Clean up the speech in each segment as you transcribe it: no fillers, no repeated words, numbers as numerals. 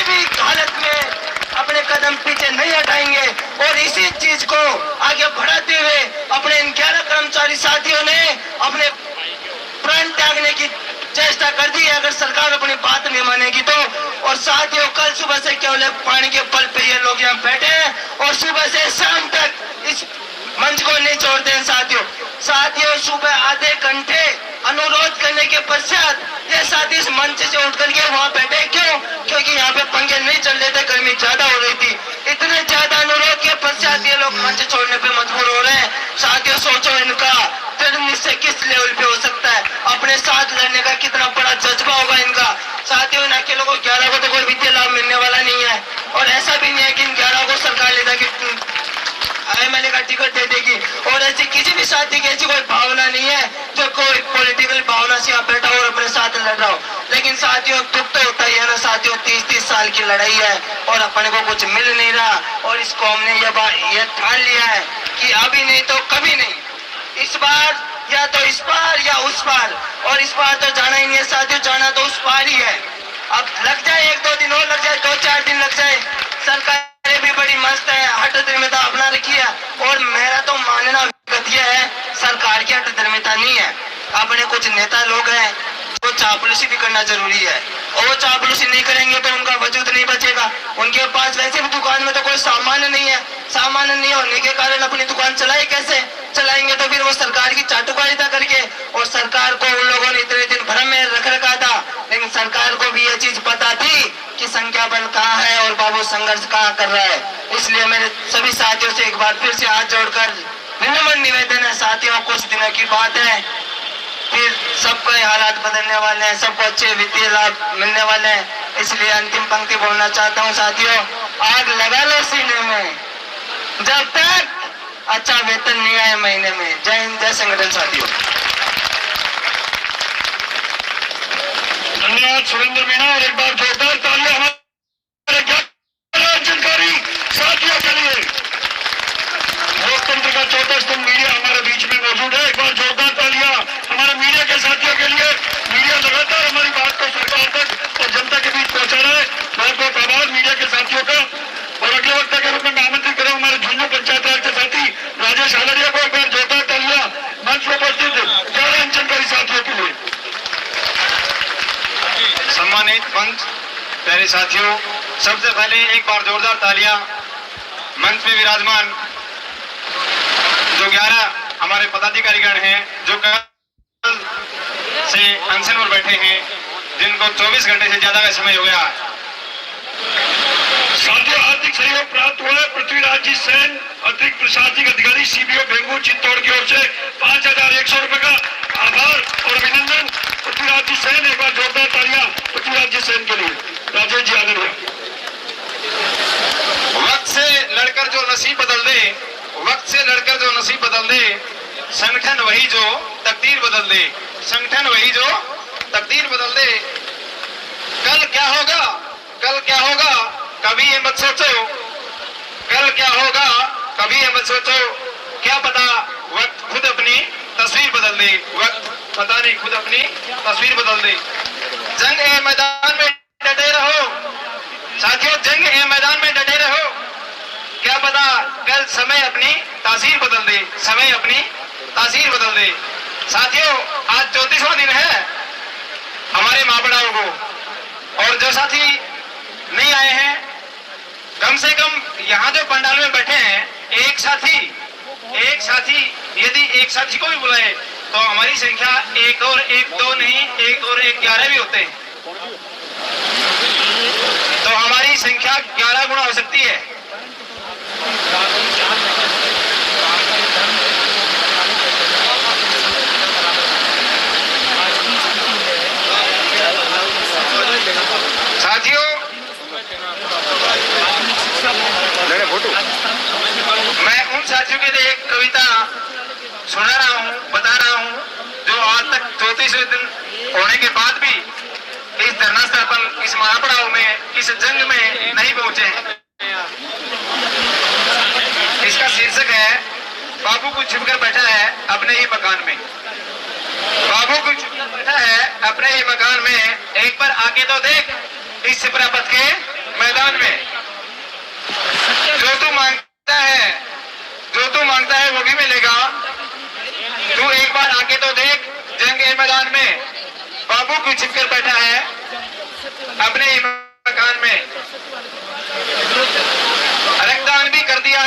भी हालत में अपने कदम पीछे नहीं हटाएंगे और इसी चीज को आगे बढ़ाते हुए अपने इन 11 कर्मचारी साथियों ने अपने प्राण त्यागने की चेष्टा कर दी है अगर सरकार अपनी बात नहीं मानेगी तो। और साथियों, कल सुबह से केवल पानी के पल पे ये लोग यहाँ बैठे हैं और सुबह से शाम तक इस मंच को नहीं छोड़ते हैं साथियों। सुबह आधे घंटे अनुरोध करने के पश्चात ये साथी इस मंच से उठ करके वहाँ बैठे। क्यों? क्योंकि यहाँ पे पंखे नहीं चल रहे थे, गर्मी ज्यादा हो रही थी। इतने ज्यादा अनुरोध के पश्चात ये लोग मंच छोड़ने पे मजबूर हो रहे हैं। साथियों, सोचो इनका दृढ़ निश्चय किस लेवल पे हो सकता है, अपने साथ लड़ने का कितना बड़ा जज्बा होगा इनका। साथियों, इन अकेलों को 11 को तो कोई वित्तीय लाभ मिलने वाला नहीं है और ऐसा भी नहीं है कि इन 11 को सरकार ले जाके एमएलए का टिकट दे देगी। और ऐसी किसी भी साथी की ऐसी कोई भावना नहीं है जो कोई पॉलिटिकल भावना से यहाँ बैठा हो और अपने साथ लड़ रहा हो। लेकिन साथियों, दुख तो होता ही है ना साथियों, 30-30 साल की लड़ाई है और अपने को कुछ मिल नहीं रहा और इस कौम ने यह ठान लिया है कि अभी नहीं तो कभी नहीं, इस बार या तो इस पार या उस पार, और इस बार तो जाना ही नहीं है साथियों, जाना तो उस पार ही है। अब लग जाए 1-2 दिन और लग जाए, 2-4 दिन लग जाए, सरकारें भी बड़ी मस्त है, हठधर्मिता अपना रखी है। और मेरा तो मानना यह है सरकार की हठधर्मिता नहीं है, अपने कुछ नेता लोग हैं वो चापलूसी भी करना जरूरी है और वो चापलूसी नहीं करेंगे तो उनका वजूद नहीं बचेगा। उनके पास वैसे भी दुकान में तो कोई सामान नहीं है, सामान नहीं होने के कारण अपनी दुकान चलाए कैसे? चलाएंगे तो फिर वो सरकार की चाटुकारिता करके। और सरकार को उन लोगों ने इतने दिन भ्रम में रख रखा था, लेकिन सरकार को भी ये चीज पता थी कि संख्या बल कहाँ है और बाबू संघर्ष कहाँ कर रहा है। इसलिए मेरे सभी साथियों से एक बार फिर से हाथ जोड़कर विनम्र निवेदन है साथियों, कुछ दिनों की बात है, फिर सबको हालात बदलने वाले हैं, सबको अच्छे वित्तीय लाभ मिलने वाले हैं। इसलिए अंतिम पंक्ति बोलना चाहता हूं साथियों, आग लगा लो सीने में जब तक अच्छा वेतन नहीं आए महीने में। जय हिंद, जय संगठन साथियों। धन्यवाद सुरेंद्र मीणा। और एक बार जोरदार तालियां हमारे जानकारी साथियों के लिए। लोकतंत्र का चौथा स्तंभ मीडिया हमारे बीच में मौजूद है। एक बार जोरदार तालियां हमारे मीडिया के साथियों के लिए। मीडिया लगातार हमारी बात को सरकार तक और जनता के बीच पहुंचा रहा है। बहुत बहुत आभार मीडिया के साथियों का। और अगले वक्ता के रूप में मैं आमंत्रित करूं हमारे झुंझुनू पंचायत राज के साथी राजेश आलरिया को। एक बार जोरदार तालियां मंच पर उपस्थित 11 अंचलकारी साथियों के लिए। सम्मानित मंच, प्यारे साथियों, सबसे पहले एक बार जोरदार तालियां मंच में विराजमान जो 11 हमारे पदाधिकारीगण हैं जो कल से अनशन पर बैठे हैं, जिनको 24 घंटे से ज्यादा का समय हो गया। साथियों, आर्थिक सहयोग प्राप्त हुआ है पृथ्वीराज जी सेन, अतिरिक्त प्रशासनिक अधिकारी सीबीओ बेंगू चित्तौड़ की ओर से 5100 रुपए का आभार और अभिनंदन पृथ्वीराज जी सेन। एक बार जोरदार तालियां पृथ्वीराज जी सेन के लिए। राजेश जी आगे। वक्त से लड़कर जो नसीब बदल दे, वक्त से लड़कर जो नसीब बदल दे, संगठन वही जो तकदीर बदल दे, संगठन वही जो तकदीर बदल दे। कल क्या होगा, कल क्या होगा कभी ये मत सोचो, कल क्या होगा कभी ये मत सोचो, क्या पता वक्त खुद अपनी तस्वीर बदल दे, वक्त पता नहीं खुद अपनी तस्वीर बदल दे। जंग ए मैदान में डटे रहो साथियों, जंग ए मैदान में डटे रहो, क्या पता कल समय अपनी तासीर बदल दे, समय अपनी तासीर बदल दे। साथियों, आज 34वां दिन है हमारे महापड़ाओं को, और जो साथी नहीं आए हैं, कम से कम यहाँ जो पंडाल में बैठे हैं, एक साथी यदि एक साथी को भी बुलाए तो हमारी संख्या 1 और 1 2 नहीं, 1 और 1 11 भी होते हैं, तो हमारी संख्या 11 गुना हो सकती है। साथियों, मैं उन साथियों के लिए एक कविता सुना रहा हूँ, बता रहा हूँ, जो आज तक 34वें दिन होने के बाद भी इस धरना स्थल पर, इस महापड़ाव में, इस जंग में नहीं पहुंचे हैं। इसका शीर्षक है बाबू को छिपकर बैठा है अपने ही मकान में। बाबू को छिपकर बैठा है अपने ही मकान में, एक बार आके तो देख इस छिपरा पथ के मैदान में। जो तू मांगता है वो भी मिलेगा। तू एक बार आके तो देख, जंग ए मैदान में बाबू क्यों छिपकर बैठा है अपने ही मकान में। रक्तदान भी कर दिया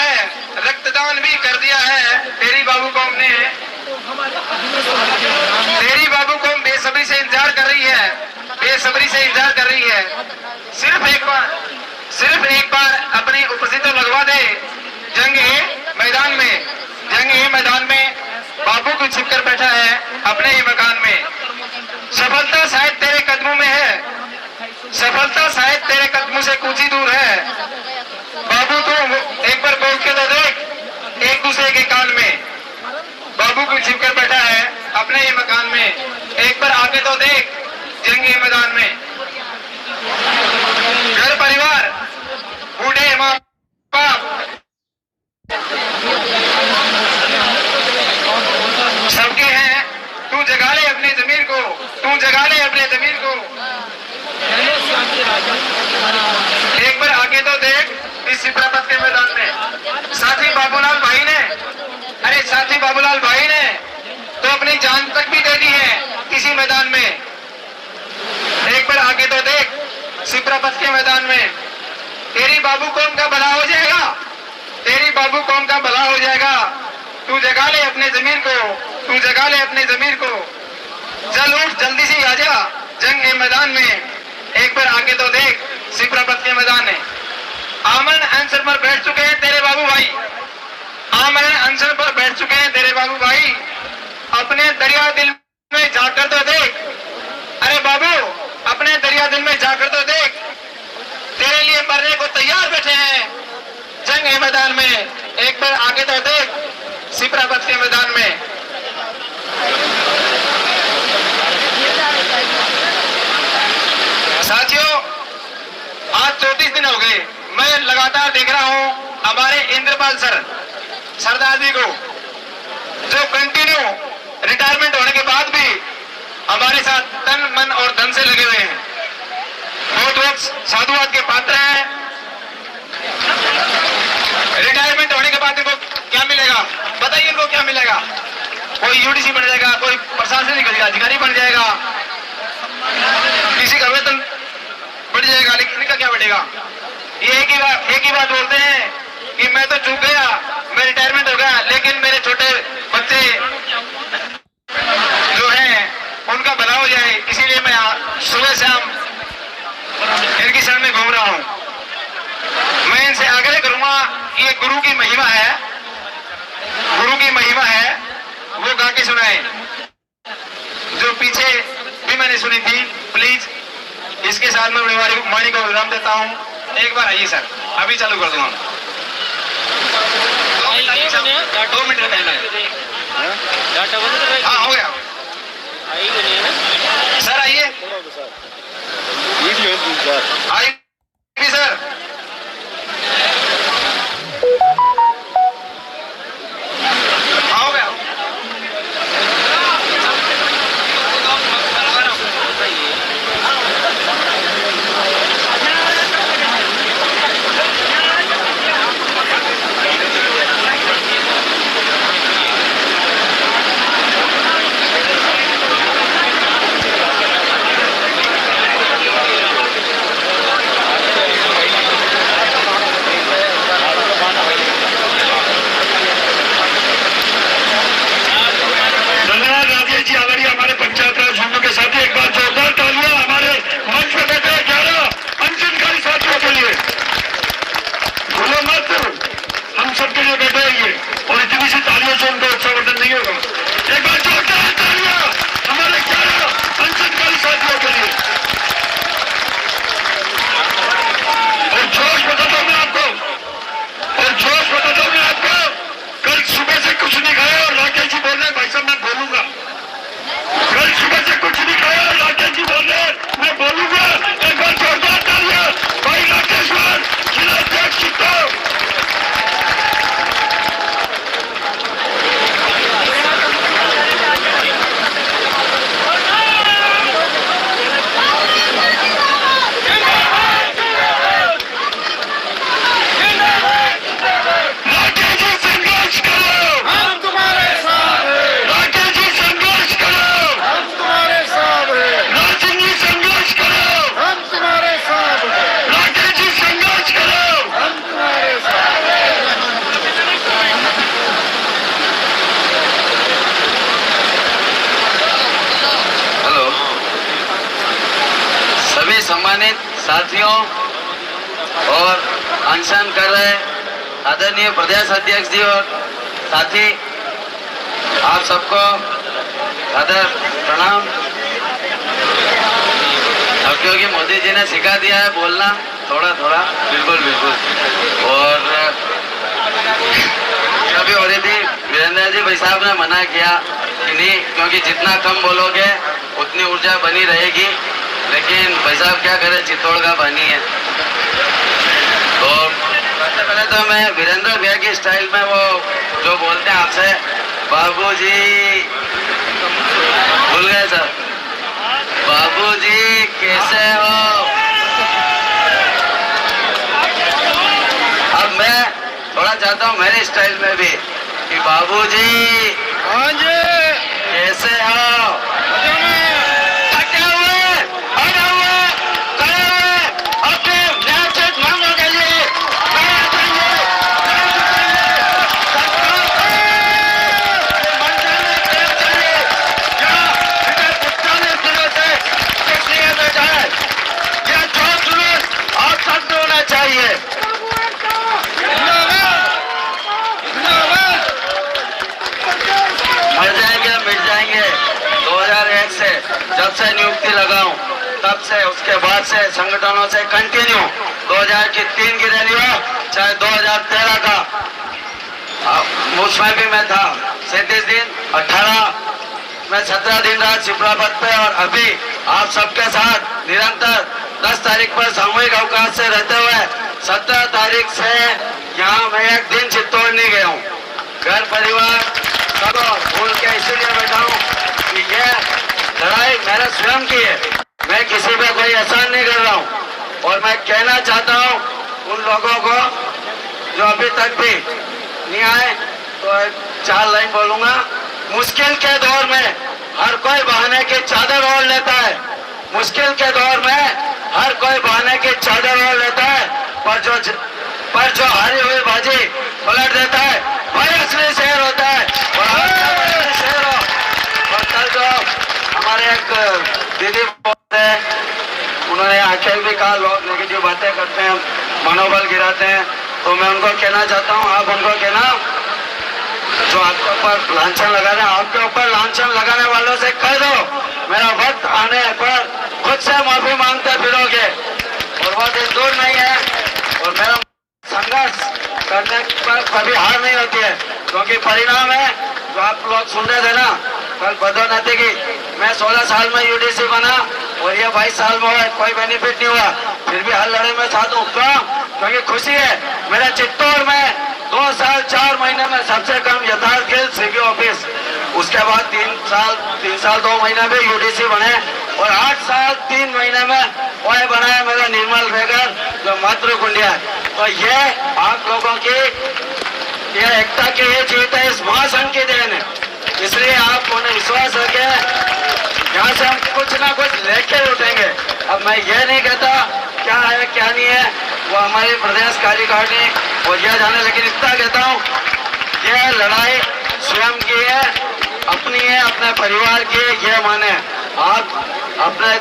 है तेरी बाबू कौम ने। तेरी बाबू कौम बेसब्री से इंतजार कर रही है। सिर्फ एक बार अपनी उपस्थिति लगवा दे जंग ए मैदान में बाबू को छिपकर बैठा है अपने ही मकान में। सफलता शायद तेरे कदमों में है, सफलता शायद तेरे कदमों से कुछ ही दूर है। बाबू तू एक बार बोल के तो देख एक दूसरे के कान में। बाबू को छिपकर बैठा है अपने ही मकान में, एक बार आके तो देख जंग ए मैदान में। घर परिवार, बूढ़े माँ बाप सबके हैं। तू जगा ले अपनी जमीन को। एक बार आके तो देख इस सिपरापत के मैदान में। साथी बाबूलाल भाई ने तो अपनी जान तक भी दे दी है किसी मैदान में। एक बार आके तो देख सिपरापत के मैदान में। तेरी बाबू कौम का भला हो जाएगा। तू जगा ले अपने जमीन को। चल उठ, जल्दी से आजा जंग ए मैदान में। एक बार आके तो देख सिपरापत के मैदान में। आमरण अनशन पर बैठ चुके हैं तेरे बाबू भाई। अपने दरिया दिल में जाकर तो देख। अरे बाबू, अपने दरिया दिल में जाकर तो देख। तेरे लिए मरने को तैयार बैठे हैं जंग ए मैदान में। एक बार आके तो देख सिपरापत के मैदान में। साथियों, आज 34 दिन हो गए मैं लगातार देख रहा हूं हमारे इंद्रपाल सरदार जी को, जो कंटिन्यू रिटायरमेंट होने के बाद भी हमारे साथ तन मन और धन से लगे हुए हैं। बहुत साधुवाद के पात्र हैं। रिटायरमेंट होने के बाद इनको क्या मिलेगा बताइए? इनको क्या मिलेगा? कोई यूडीसी बन जाएगा, कोई प्रशासनिक अधिकारी बन जाएगा, किसी का वेतन बढ़ जाएगा, लेकिन इनका क्या बढ़ेगा? ये एक ही बात बोलते हैं कि मैं तो चूक गया, मैं रिटायरमेंट हो गया, लेकिन मेरे छोटे बच्चे जो हैं उनका भला हो जाए, इसीलिए मैं सुबह शाम इनकी शरण में घूम रहा हूं। मैं इनसे आग्रह करूंगा कि ये गुरु की महिमा है, वो गा के सुनाए। जो पीछे भी मैंने सुनी थी, प्लीज इसके साथ में वाणी को विराम देता हूं। एक बार आइए सर, अभी चालू कर दूंगा। 2 मिनट का टाइम है। हाँ, हो गया सर, आइए आइए सर। हो गया। सभी सम्मानित साथियों और अनशन कर रहे आदरणीय प्रदेश अध्यक्ष जी और साथी, आप सबको आदर प्रणाम। अब क्योंकि मोदी जी ने सिखा दिया है बोलना थोड़ा थोड़ा, बिल्कुल बिल्कुल। और अभी हो रही थी, वीरेंद्र जी भाई साहब ने मना किया कि नहीं, क्योंकि जितना कम बोलोगे उतनी ऊर्जा बनी रहेगी, लेकिन भाई साहब क्या करें, चित्तौड़ का पानी है। तो सबसे पहले तो मैं वीरेंद्र भैया की स्टाइल में वो जो बोलते हैं आपसे, बाबूजी, भूल गए सर, बाबूजी कैसे हो। अब मैं थोड़ा चाहता हूँ मेरे स्टाइल में भी कि बाबूजी हाँ जी, कैसे हो। थके हुए, अड़े हुए, खड़े हुए, अपने न्याय मांगों के लिए खड़े हो जाइए, सरकार को मंदिर में प्रेम चाहिए। क्या इधर 45 दिनों से किस लिए बैठा है, यह जो जुलूस आप सब होना चाहिए। मर जाएंगे, मिट जाएंगे। 2001 से जब से नियुक्ति लगाऊं तब से, उसके बाद से संगठनों से कंटिन्यू 2003 की रैली हो चाहे 2013 का, उसमें भी मैं था 37 दिन, 18 मैं 17 दिन रहा शिप्रापत पे, और अभी आप सबके साथ निरंतर 10 तारीख पर सामूहिक अवकाश से रहते हुए 17 तारीख से यहाँ मैं एक दिन चित्तौड़ नहीं गया हूँ। घर परिवार सब भूल के इसीलिए बैठा हूँ कि ये लड़ाई मेरे स्वयं की है, मैं किसी पे कोई एहसान नहीं कर रहा हूँ। और मैं कहना चाहता हूँ उन लोगों को जो अभी तक भी नहीं आए, तो 4 लाइन बोलूंगा। मुश्किल के दौर में हर कोई बहाने की चादर ओढ़ लेता है, मुश्किल के दौर में हर कोई बहाने की चादर ओढ़ लेता है, पर जो हारी हुई बाजी पलट देता है वही असली शेर होता है। और असली शेर हो। और कल जो हमारे एक दीदी बोलते हैं, उन्होंने आखिर भी कहा लोग नेगेटिव बातें करते हैं, मनोबल गिराते हैं, तो मैं उनको कहना चाहता हूँ, आप उनको कहना जो आपके ऊपर लांछन लगा रहे हैं, आपके ऊपर लांछन लगाने वालों से कह दो मेरा वक्त आने पर खुद से माफी मांगते फिरोगे, और वो दिन दूर नहीं है। और मेरा संघर्ष करने पर कभी हार नहीं होती है, क्योंकि परिणाम है जो आप लोग सुन रहे थे ना कल पदोन्नति की। मैं 16 साल में यूडीसी बना और ये 22 साल में हुआ, कोई बेनिफिट नहीं हुआ, फिर भी हर लड़ाई में साथ हूँ, क्योंकि खुशी है। मेरे चित्तौड़ में 2 साल 4 महीने में सबसे कम यथार्थ खेल सीबी ऑफिस, उसके बाद 3 साल 2 महीने में यूडीसी बने, और 8 साल 3 महीने में ओए बना है मेरा निर्मल बेगर जो मातृ कुंडिया। तो ये आप लोगों की ये एकता की ये जीत है, इस महासंघ की देन है, इसलिए आप उन्हें विश्वास रखे, यहाँ से हम कुछ ना कुछ लेके उठेंगे। अब मैं ये नहीं कहता क्या है क्या नहीं है, वो हमारी प्रदेश कार्यकारिणी वो यह जाने, लेकिन इतना कहता हूँ ये लड़ाई स्वयं की है, अपनी है, अपने परिवार की है, ये माने आप अपने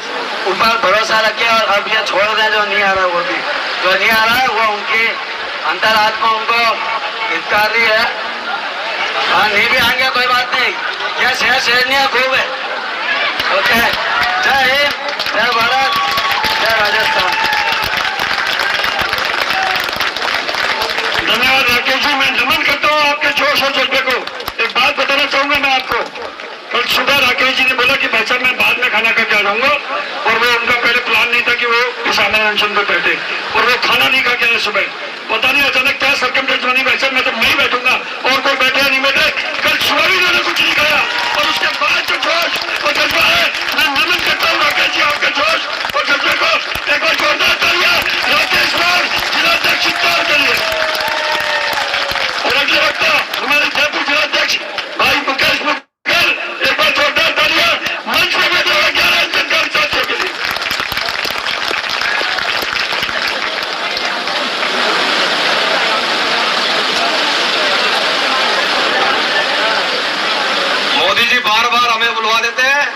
ऊपर भरोसा रखें। और अब ये छोड़ दें जो नहीं आ रहा, वो भी जो नहीं आ रहा है वो उनकी अंतरात्मा उनको हितकार रही है। हाँ नहीं भी आएंगे कोई बात नहीं, यह शहर नहीं है, खूब है। ओके, जय हिंद, जय भारत, जय राजस्थान। धन्यवाद राकेश जी, मैं नमन करता हूँ आपके जोश और जज्बे को। एक बात बताना चाहूंगा मैं आपको, कल सुबह राकेश जी ने बोला कि भाई साहब मैं बाद में खाना करके आ जाऊंगा, और वो उनका पहले प्लान नहीं था कि वो किसान अनशन पे बैठे, और वो खाना नहीं खा के आए सुबह। पता नहीं अचानक क्या सर्कमस्टेंस बनी, भाई साहब मैं तो नहीं बैठूंगा, और कोई बैठे या नहीं बैठे, कल सुबह भी मैंने कुछ नहीं खाया, और उसके बाद जो जोश और जज्बा है, मैं नमन करता हूँ राकेश जी आपके जोश और जज्बे को। एक बार जोरदार तालियां राकेश राव जिलाध्यक्ष चित्तौड़ के लिए। और अगले वक्ता हमारे जयपुर जिलाध्यक्ष भाई मुकेश मुकेल, एक बार जोरदार तालियां मंच पर बैठे हुए 11 जनकारी साथियों के लिए। मोदी जी बार बार हमें बुलवा देते हैं,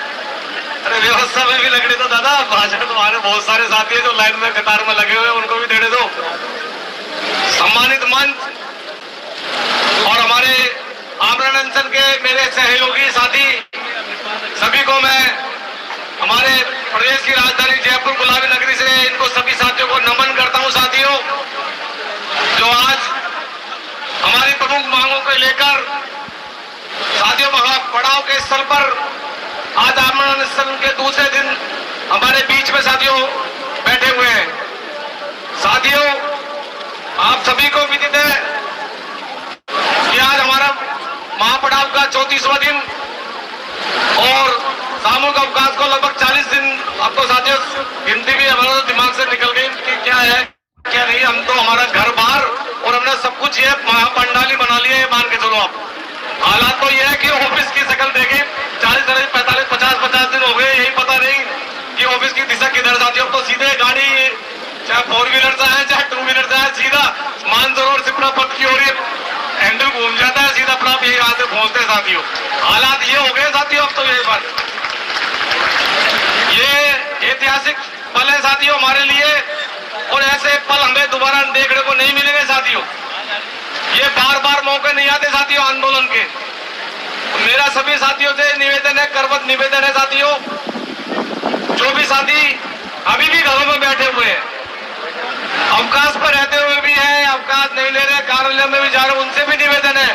अरे व्यवस्था में भी लग रही तो दादा भाषण तुम्हारे बहुत सारे साथी हैं जो लाइन में कतार में लगे हुए हैं, उनको भी देने दो। सम्मानित मंच और हमारे आमरण अनशन के मेरे सहयोगी साथी सभी को मैं हमारे प्रदेश की राजधानी जयपुर गुलाबी नगरी से इनको सभी साथियों को नमन करता हूं। साथियों, जो आज हमारी प्रमुख मांगों को लेकर साथियों पड़ाव के स्थल पर आज आमरण अनशन के दूसरे दिन हमारे बीच में साथियों बैठे हुए हैं। साथियों, आप सभी को विदित है कि आज हमारा महापड़ाव का 34वां दिन और सामूहिक अवकाश को लगभग 40 दिन। अब तो साथियों गिनती भी हमारा दिमाग से निकल गई कि क्या है क्या नहीं। हम तो हमारा घर बार और हमने सब कुछ ये महापंडाली बना लिया, ये मान के चलो। आप हालात तो ये है कि ऑफिस की शक्ल देखे 40 45 50 दिन हो गए, यही पता नहीं कि ऑफिस की दिशा किधर जाती है। अब तो सीधे गाड़ी चाहे 4 व्हीलर से है चाहे 2 व्हीलर से है, सीधा मानसरोवर सिपरा पथ की ओर हैंडल घूम जाता है, सीधा अपना यही यहाँ से पहुंचते हैं। साथियों, हालात ये हो गए साथियों। अब तो यही बात, ये ऐतिहासिक पल है साथियों हमारे लिए, और ऐसे पल हमें दोबारा देखने को नहीं मिलेंगे साथियों। ये बार बार मौके नहीं आते साथियों आंदोलन के। मेरा सभी साथियों से निवेदन है, करवत निवेदन है साथियों, जो भी साथी अभी भी घरों में बैठे हुए हैं, अवकाश पर रहते हुए भी है, अवकाश नहीं ले रहे, कार्यालय में भी जा रहे, उनसे भी निवेदन है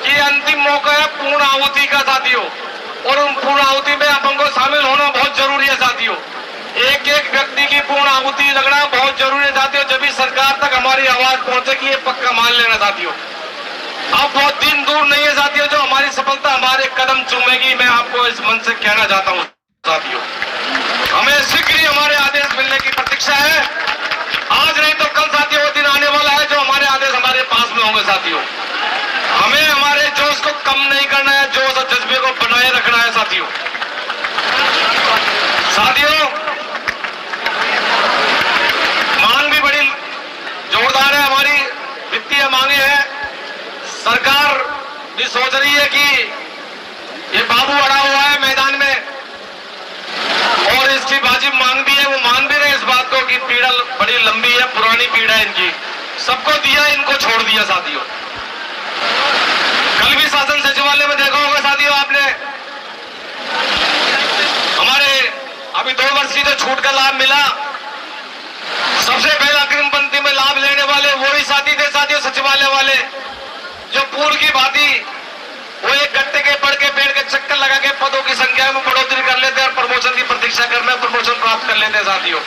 कि अंतिम मौका है पूर्ण आहुति का साथियों, और उन पूर्ण आहुति में अपन को शामिल होना बहुत जरूरी है साथियों। एक एक व्यक्ति की पूर्ण आहुति लगना बहुत जरूरी है साथियों, जब भी सरकार तक हमारी आवाज पहुंचेगी, ये पक्का मान लेना साथियों। अब बहुत दिन दूर नहीं है साथियों जो हमारी सफलता हमारे कदम चूमेगी। मैं आपको इस मंच से कहना चाहता हूं साथियों, हमें शीघ्र ही हमारे आदेश मिलने की प्रतीक्षा है। आज नहीं तो कल साथियों वो दिन आने वाला है जो हमारे आदेश हमारे पास में होंगे साथियों। हमें हमारे जोश को कम नहीं करना है, जोश और जज्बे को बनाए रखना है साथियों। साथियों, मांग भी बड़ी जोरदार है, हमारी वित्तीय मांगे हैं। सरकार भी सोच रही है कि ये बाबू अड़ा हुआ है मैदान में और इसकी वाजिब मांग भी है, वो मान भी रहे इस बात को कि पीड़ा बड़ी लंबी है, पुरानी पीड़ा है इनकी, सबको दिया इनको छोड़ दिया साथियों। कल भी शासन सचिवालय में देखा होगा साथियों आपने, हमारे अभी 2 वर्ष की जो छूट का लाभ मिला, सबसे पहला अग्रिम पंक्ति में लाभ लेने वाले वही साथी थे साथियों, सचिवालय वाले, जो पूर्व की भांति वो एक गट्टे के पड़ के पेड़ के चक्कर लगा के पदों की संख्या में बढ़ोतरी कर लेते और प्रमोशन की प्रतीक्षा करना, प्रमोशन प्राप्त कर लेते हैं साथियों।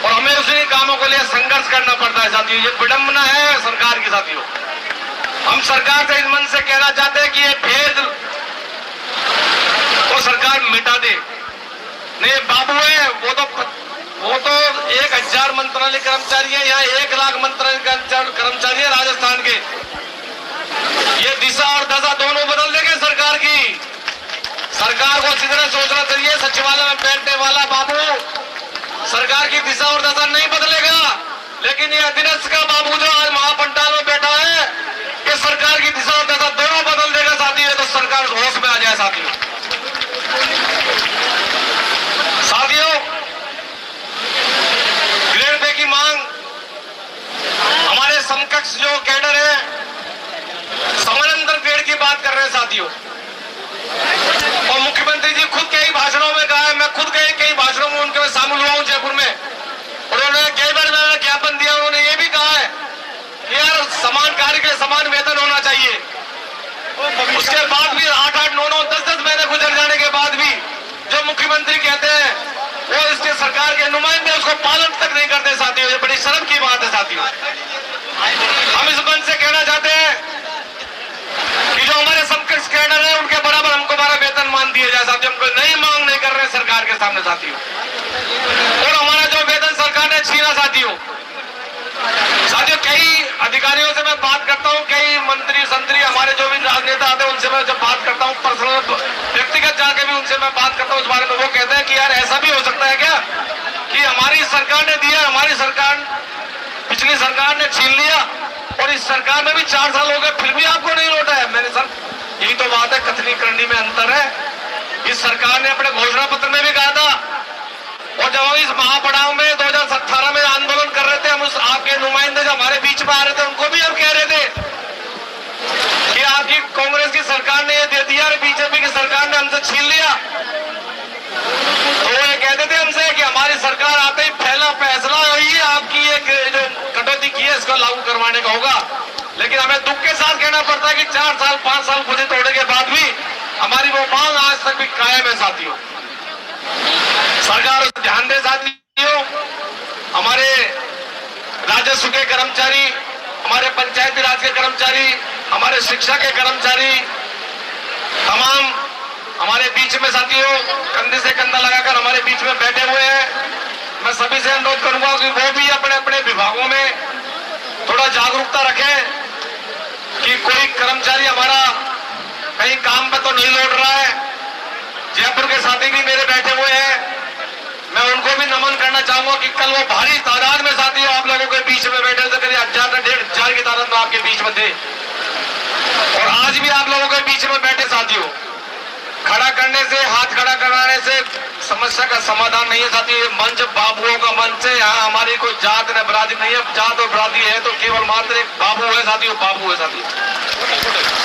और हमें उसी कामों के लिए संघर्ष करना पड़ता है साथियों। ये विडंबना है सरकार की साथियों। हम सरकार से इस मन से कहना चाहते हैं कि ये भेद को सरकार मिटा दे। नहीं, बाबू है वो तो 1000 मंत्रालय कर्मचारी है, यहाँ 1 लाख मंत्रालय कर्मचारी है राजस्थान के। ये दिशा और दशा दोनों बदल देंगे सरकार की। सरकार को अच्छी तरह सोचना चाहिए, सचिवालय में बैठने वाला बाबू सरकार की दिशा और दशा नहीं बदलेगा, लेकिन ये अधीनस्थ का बाबू जो आज महापंडाल में बैठा है, ये सरकार की दिशा और दशा दोनों बदल देगा साथियों। तो सरकार होश में आ जाए साथियों। साथियों, ग्रेड पे की मांग, हमारे समकक्ष जो कैडर है समानांतर ग्रेड की बात कर रहे हैं साथियों, और मुख्यमंत्री जी खुद कई भाषणों में कहा है, मैं खुद कई भाषणों में उनके शामिल हुआ हूं जयपुर में, उन्होंने कई बार मैंने ज्ञापन दिया, उन्होंने ये भी कहा है कि यार समान कार्य के समान वेतन होना चाहिए। उसके बाद भी 8-8, 9-9, 10-10 महीने गुजर जाने के बाद भी जो मुख्यमंत्री कहते हैं वो इसके सरकार के नुमाइंदे उसको पालन तक नहीं करते साथियों। ये बड़ी शर्म की बात है साथियों। हम इस मंच से कहना चाहते हैं कि जो हमारे समकक्ष कैडर है उनके बराबर हमको हमारा वेतन मान दिया जाए साथियों। हमको नई मांग नहीं कर रहे सरकार के सामने साथियों। और हमारा जो वेतन सरकार ने छीना साथियों, कई अधिकारियों से मैं बात करता हूं, कई मंत्री संतरी हमारे जो भी राजनेता आते हैं उनसे मैं जब बात करता हूं, पर्सनल व्यक्तिगत जाके भी उनसे मैं बात करता हूं इस बारे में, वो कहते हैं कि यार ऐसा भी हो सकता है क्या कि हमारी सरकार ने दिया, हमारी सरकार पिछली सरकार ने छीन लिया और इस सरकार में भी 4 साल हो गए फिर भी आपको नहीं लौटा है। मैंने सर यही तो बात है, कथनी करनी में अंतर है। इस सरकार ने अपने घोषणा पत्र में भी कहा था और जब हम इस महापड़ाव में 2018 में आंदोलन कर रहे थे, हम उस आपके नुमाइंदे जो हमारे बीच में आ रहे थे उनको भी हम कह रहे थे कि आपकी कांग्रेस की सरकार ने ये दे दिया और बीजेपी की सरकार ने हमसे छीन लिया। तो वो ये कहते थे हमसे कि हमारी सरकार आते ही पहला फैसला वही आपकी एक जो कटौती की है इसको लागू करवाने का होगा। लेकिन हमें दुख के साथ कहना पड़ता है कि 4 साल 5 साल खुद तोड़ने के बाद भी हमारी वो मांग आज तक भी कायम है साथियों। सरकार ध्यान दे साथियों, हमारे राजस्व के कर्मचारी, हमारे पंचायती राज के कर्मचारी, हमारे शिक्षा के कर्मचारी तमाम हमारे बीच में साथियों कंधे से कंधा लगाकर हमारे बीच में बैठे हुए हैं। मैं सभी से अनुरोध करूंगा कि वो भी अपने अपने विभागों में थोड़ा जागरूकता रखें कि कोई कर्मचारी हमारा कहीं काम पे तो नहीं लौट रहा है। जयपुर के साथी भी मेरे बैठे हुए हैं, मैं उनको भी नमन करना चाहूंगा कि कल वो भारी तादाद में साथियों आप लोगों के बीच में बैठे थे, करीब 1000 से 1500 की तादाद में आपके बीच में थे और आज भी आप लोगों के बीच में बैठे साथियों। खड़ा करने से, हाथ खड़ा कराने से समस्या का समाधान नहीं है साथी। ये मंच बाबुओं का मंच है, यहाँ हमारी कोई जात न बरादरी नहीं है। जात और बरादरी है तो केवल मात्र एक बाबू है साथियों, बाबू है साथियों।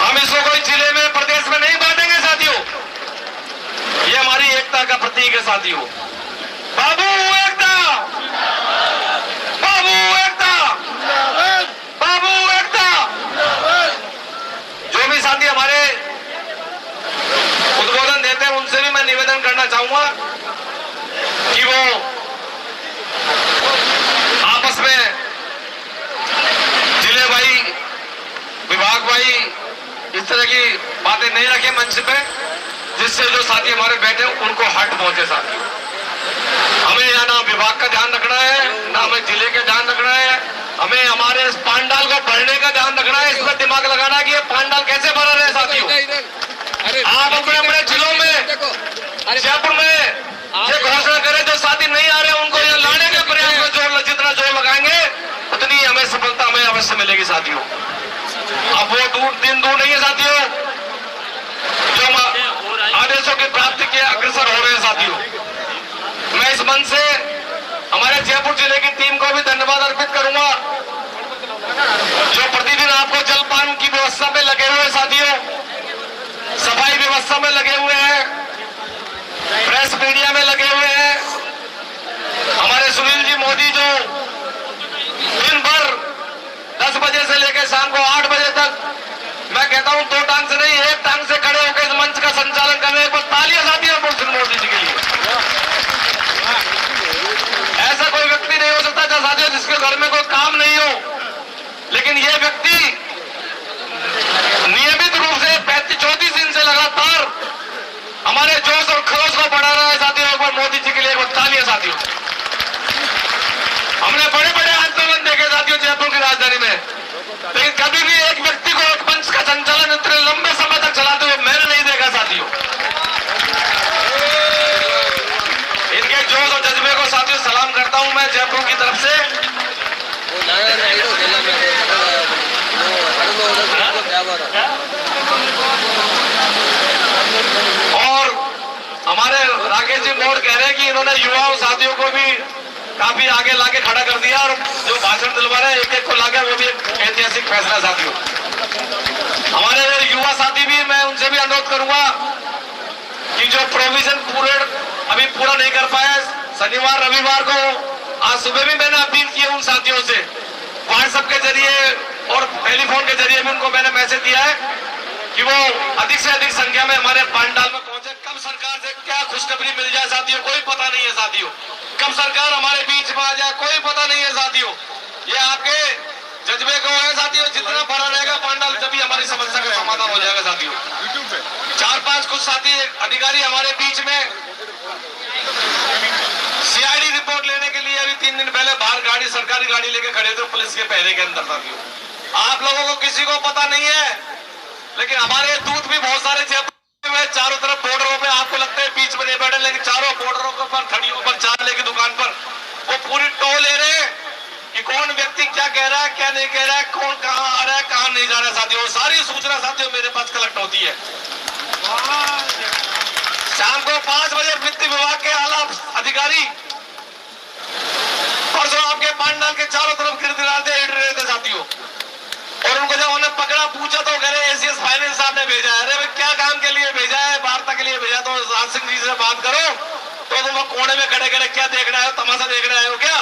हम इसको कोई जिले में प्रदेश में नहीं बांटेंगे साथियों। ये हमारी एकता का प्रतीक है साथियों। बाबू एकता, बाबू एकता, बाबू एकता। जो भी साथी हमारे उद्बोधन देते हैं उनसे भी मैं निवेदन करना चाहूंगा कि वो आपस में जिले भाई, विभाग भाई इस तरह की बातें नहीं रखें मंच पे, जिससे जो साथी हमारे बैठे उनको हट पहुंचे साथी। हमें यहाँ ना विभाग का ध्यान रखना है, ना हमें जिले का ध्यान रखना है, हमें हमारे इस पांडाल को भरने का ध्यान रखना है। इस पर दिमाग लगाना है कि ये पांडाल कैसे भरा रहे साथियों। आप अपने अपने जिलों में, जयपुर में ये घोषणा करें जो साथी नहीं आ रहे उनको यहाँ लाने के प्रयास में जोर, जितना जोर लगाएंगे उतनी हमें सफलता हमें अवश्य मिलेगी साथियों। अब वो दिन दूर नहीं है साथियों जो हम आदेशों की प्राप्ति के अग्रसर हो रहे हैं साथियों। मैं इस मंच से हमारे जयपुर जिले की टीम को भी धन्यवाद अर्पित करूंगा जो प्रतिदिन आपको जलपान की व्यवस्था में लगे हुए साथियों, सफाई व्यवस्था में लगे हुए हैं, प्रेस मीडिया में लगे हुए हैं। हमारे सुनील जी मोदी जो दिन भर 10 बजे से लेकर शाम को 8 बजे तक, मैं कहता हूं 2 टांग से नहीं 1 टांग से खड़े होकर इस मंच का संचालन करने पर तालियां साथियों सुनील मोदी जी के लिए। ऐसा कोई व्यक्ति नहीं हो सकता जो साथियों जिसके घर में कोई काम नहीं हो, लेकिन ये व्यक्ति नियमित रूप से 35-34 दिन से लगातार हमारे जोश और खरोश को बढ़ा रहा है साथियों। एक बार मोदी जी के लिए एक बार तालियां साथियों। हमने बड़े बड़े आंदोलन देखे साथियों जयपुर की राजधानी में, लेकिन कभी भी एक व्यक्ति को एक मंच का संचालन इतने लंबे समय तक चलाते हुए मैंने नहीं देखा साथियों। इनके जोश और जज्बे को साथियों सलाम करता हूं मैं जयपुर की तरफ से। और हमारे राकेश जी मोड़ कह रहे हैं कि इन्होंने युवाओं साथियों को भी काफी आगे लाके खड़ा कर दिया और जो भाषण दिलवा रहे हैं एक एक को लाके, वो भी एक ऐतिहासिक फैसला साथियों। हमारे युवा साथी भी, मैं उनसे भी अनुरोध करूंगा कि जो प्रोविजन अभी पूरा नहीं कर पाए, शनिवार रविवार को, आज सुबह भी मैंने अपील की उन साथियों से व्हाट्सएप के जरिए और टेलीफोन के जरिए भी उनको मैंने मैसेज दिया है कि वो अधिक से अधिक संख्या में हमारे पांडाल में पहुंचे। कब सरकार से क्या खुशखबरी मिल जाए साथियों कोई पता नहीं है साथियों। कब सरकार हमारे बीच में आ जाए कोई पता नहीं है साथियों। ये आपके जज्बे को है साथियों, जितना भरा रहेगा पांडाल तभी हमारी समस्या का समाधान हो जाएगा साथियों। 4-5 कुछ साथी अधिकारी हमारे बीच में सीआईडी रिपोर्ट लेने के लिए अभी 3 दिन पहले बाहर गाड़ी, सरकारी गाड़ी लेके खड़े थे पुलिस के पहरे के अंदर साथियों। आप लोगों को किसी को पता नहीं है, लेकिन हमारे दूत भी बहुत सारे जयपुर में चारों तरफ बॉर्डरों पे, आपको लगता है बीच में नहीं बैठे, लेकिन चारों बॉर्डरों के ऊपर, खड़ियों पर, चाले की दुकान पर वो पूरी टोल ले रहे हैं कि कौन व्यक्ति क्या कह रहा है, क्या नहीं कह रहा है, कौन कहां आ रहा है, कहां नहीं जा रहा है साथियों। सारी सूचना साथियों मेरे पास कलेक्ट होती है। शाम को 5 बजे वित्त विभाग के आला अधिकारी चारों तरफ गिड़गिड़ाते हिट रहे थे साथियों। और उनको जब उन्हें पकड़ा, पूछा तो कह रहे एसीएस फाइनेंस साहब ने भेजा है। अरे भाई क्या काम के लिए भेजा है? वार्ता के लिए भेजा। तो राज सिंह जी से बात करो। तो तुम कोने में खड़े खड़े क्या देख रहे हो? तमाशा देख रहे हो क्या?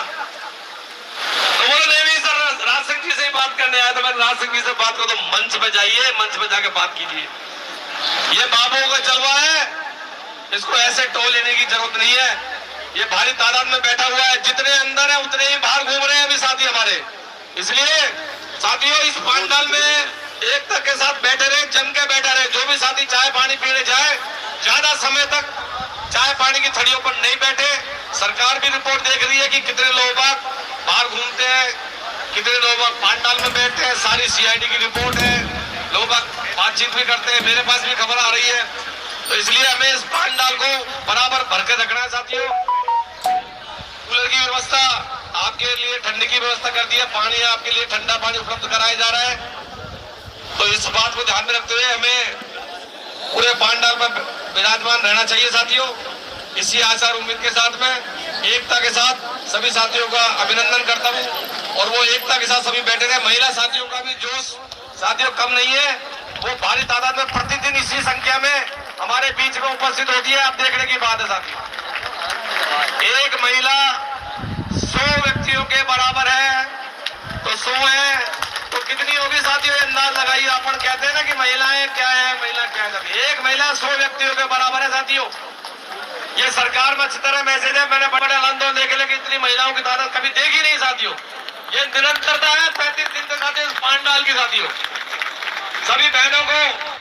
तो बोले नहीं सर, राज सिंह जी से ही बात करने आया। तो मैं राज सिंह जी से बात करो तो मंच पे जाइए, मंच पे जाके बात कीजिए। ये बाबू का जलवा है, इसको ऐसे टोल लेने की जरूरत नहीं है। ये भारी तादाद में बैठा हुआ है, जितने अंदर है उतने ही बाहर घूम रहे हैं अभी साथी हमारे। इसलिए साथियों इस पंडाल में एकता के साथ बैठे रहे, जम के बैठे रहे। जो भी साथी चाय पानी पीने जाए, ज्यादा समय तक चाय पानी की थड़ियों पर नहीं बैठे। सरकार भी रिपोर्ट देख रही है कि कितने लोग बाहर घूमते हैं, कितने लोग पंडाल में बैठते हैं। सारी सीआईडी की रिपोर्ट है, लोग बातचीत भी करते हैं, मेरे पास भी खबर आ रही है। तो इसलिए हमें इस पंडाल को बराबर भर के रखना है साथियों। कूलर की व्यवस्था आपके लिए, ठंडी की व्यवस्था कर दी है, पानी आपके लिए ठंडा पानी उपलब्ध कराया जा रहा है। तो इस बात को ध्यान में रखते हुए हमें पूरे पंडाल पर विराजमान रहना चाहिए साथियों। इसी आशा और उम्मीद के साथ में एकता के साथ सभी साथियों का अभिनंदन करता हूं। और वो एकता के साथ सभी बैठे रहे। महिला साथियों का भी जोश साथियों कम नहीं है, वो भारी तादाद में प्रतिदिन इसी संख्या में हमारे बीच में उपस्थित होती है। आप देखने की बात है साथियों, एक महिला 100 व्यक्तियों के बराबर है। तो 100 है तो कितनी होगी साथियों? अंदाज लगाइए। अपन कहते हैं ना कि महिलाएं क्या है, महिला क्या है। एक महिला 100 व्यक्तियों के बराबर है साथियों। ये सरकार में अच्छी तरह मैसेज है। मैंने बड़े आंदोलन देखे, लेकिन इतनी महिलाओं की तादाद कभी देखी नहीं साथियों। ये निरंतरता है 35 दिन के साथ इस पंडाल की साथियों। सभी बहनों को